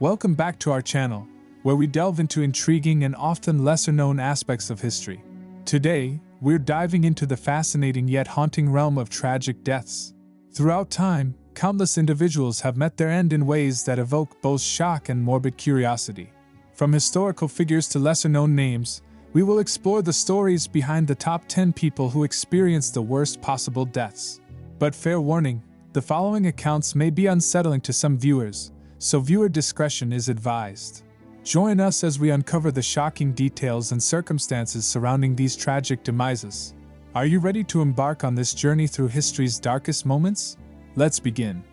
Welcome back to our channel, where we delve into intriguing and often lesser-known aspects of history. Today, we're diving into the fascinating yet haunting realm of tragic deaths. Throughout time, countless individuals have met their end in ways that evoke both shock and morbid curiosity. From historical figures to lesser-known names, we will explore the stories behind the top 10 people who experienced the worst possible deaths. But fair warning, the following accounts may be unsettling to some viewers, so viewer discretion is advised. Join us as we uncover the shocking details and circumstances surrounding these tragic demises. Are you ready to embark on this journey through history's darkest moments? Let's begin.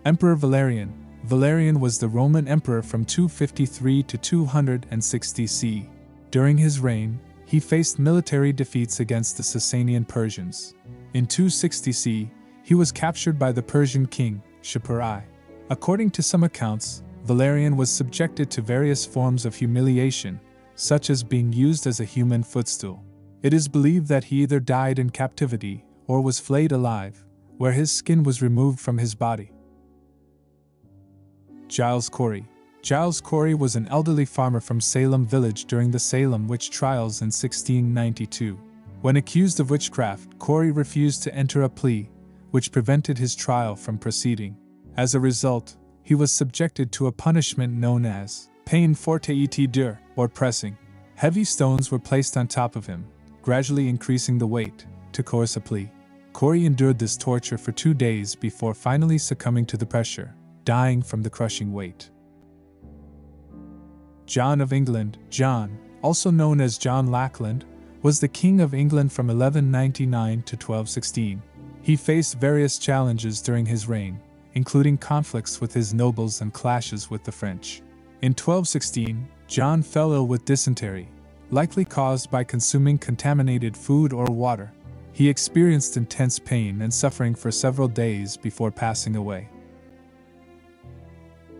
Emperor Valerian. Valerian was the Roman emperor from 253 to 260 CE. During his reign, he faced military defeats against the Sasanian Persians. In 260 CE, he was captured by the Persian king, Shapur I. According to some accounts, Valerian was subjected to various forms of humiliation, such as being used as a human footstool. It is believed that he either died in captivity or was flayed alive, where his skin was removed from his body. Giles Corey. Giles Corey was an elderly farmer from Salem village during the Salem witch trials in 1692. When accused of witchcraft, Corey refused to enter a plea, which prevented his trial from proceeding. As a result, he was subjected to a punishment known as peine forte et dure, or pressing. Heavy stones were placed on top of him, gradually increasing the weight, to coerce a plea. Corey endured this torture for 2 days before finally succumbing to the pressure, dying from the crushing weight. John of England. John, also known as John Lackland, was the King of England from 1199 to 1216. He faced various challenges during his reign, including conflicts with his nobles and clashes with the French. In 1216, John fell ill with dysentery, likely caused by consuming contaminated food or water. He experienced intense pain and suffering for several days before passing away.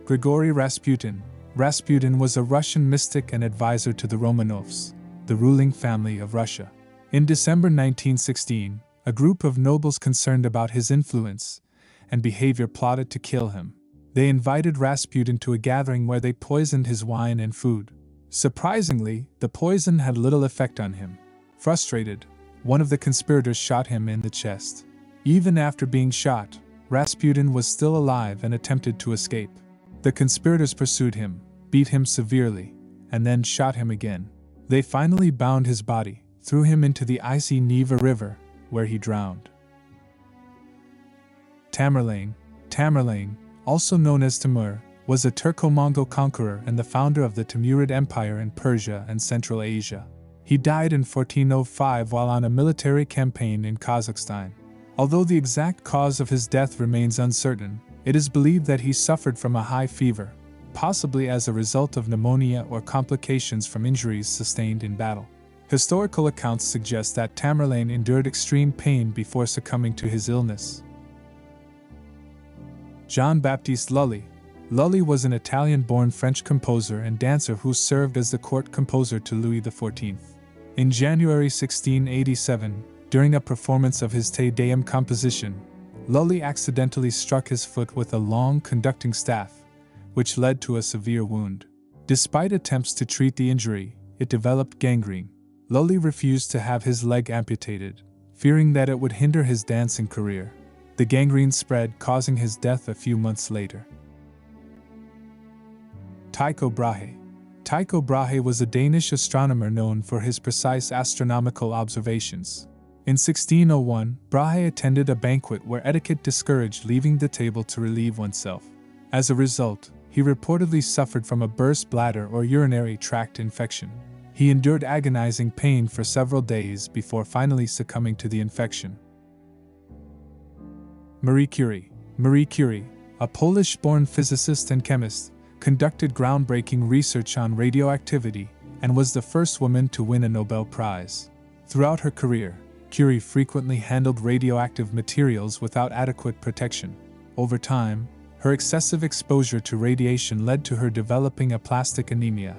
Grigory Rasputin. Rasputin was a Russian mystic and advisor to the Romanovs, the ruling family of Russia. In December 1916, a group of nobles concerned about his influence and behavior plotted to kill him. They invited Rasputin to a gathering where they poisoned his wine and food. Surprisingly, the poison had little effect on him. Frustrated, one of the conspirators shot him in the chest. Even after being shot, Rasputin was still alive and attempted to escape. The conspirators pursued him, beat him severely, and then shot him again. They finally bound his body, threw him into the icy Neva River, where he drowned. Tamerlane. Tamerlane, also known as Timur, was a Turco-Mongol conqueror and the founder of the Timurid Empire in Persia and Central Asia. He died in 1405 while on a military campaign in Kazakhstan. Although the exact cause of his death remains uncertain, it is believed that he suffered from a high fever, possibly as a result of pneumonia or complications from injuries sustained in battle. Historical accounts suggest that Tamerlane endured extreme pain before succumbing to his illness. Jean-Baptiste Lully. Lully was an Italian-born French composer and dancer who served as the court composer to Louis XIV. In January 1687, during a performance of his Te Deum composition, Lully accidentally struck his foot with a long conducting staff, which led to a severe wound. Despite attempts to treat the injury, it developed gangrene. Lully refused to have his leg amputated, fearing that it would hinder his dancing career. The gangrene spread, causing his death a few months later. Tycho Brahe. Tycho Brahe was a Danish astronomer known for his precise astronomical observations. In 1601, Brahe attended a banquet where etiquette discouraged leaving the table to relieve oneself. As a result, he reportedly suffered from a burst bladder or urinary tract infection. He endured agonizing pain for several days before finally succumbing to the infection. Marie Curie. Marie Curie, a Polish-born physicist and chemist, conducted groundbreaking research on radioactivity and was the first woman to win a Nobel Prize. Throughout her career, Curie frequently handled radioactive materials without adequate protection. Over time, her excessive exposure to radiation led to her developing aplastic anemia,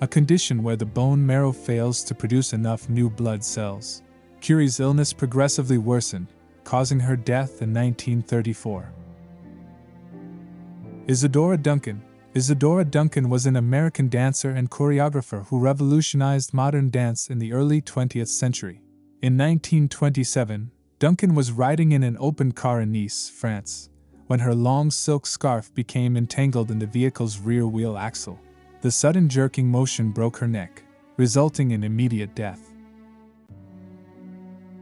a condition where the bone marrow fails to produce enough new blood cells. Curie's illness progressively worsened, causing her death in 1934. Isadora Duncan. Isadora Duncan was an American dancer and choreographer who revolutionized modern dance in the early 20th century. In 1927, Duncan was riding in an open car in Nice, France, when her long silk scarf became entangled in the vehicle's rear wheel axle. The sudden jerking motion broke her neck, resulting in immediate death.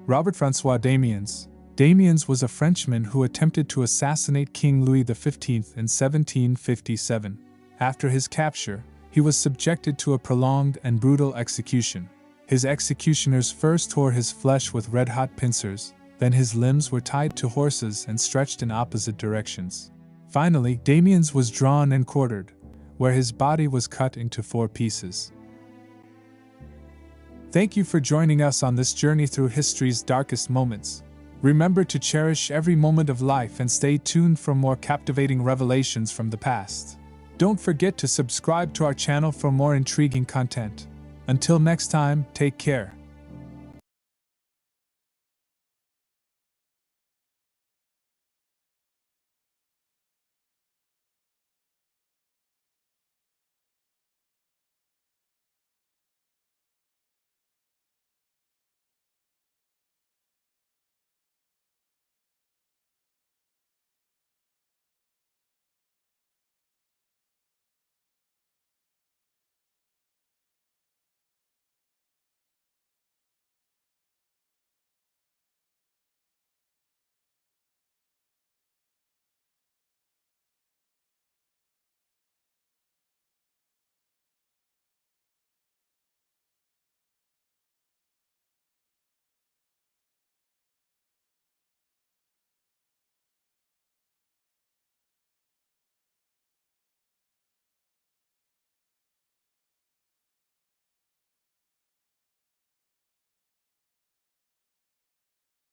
Robert-François Damiens. Damiens was a Frenchman who attempted to assassinate King Louis XV in 1757. After his capture, he was subjected to a prolonged and brutal execution. His executioners first tore his flesh with red-hot pincers, then his limbs were tied to horses and stretched in opposite directions. Finally, Damiens was drawn and quartered, where his body was cut into 4 pieces. Thank you for joining us on this journey through history's darkest moments. Remember to cherish every moment of life and stay tuned for more captivating revelations from the past. Don't forget to subscribe to our channel for more intriguing content. Until next time, take care.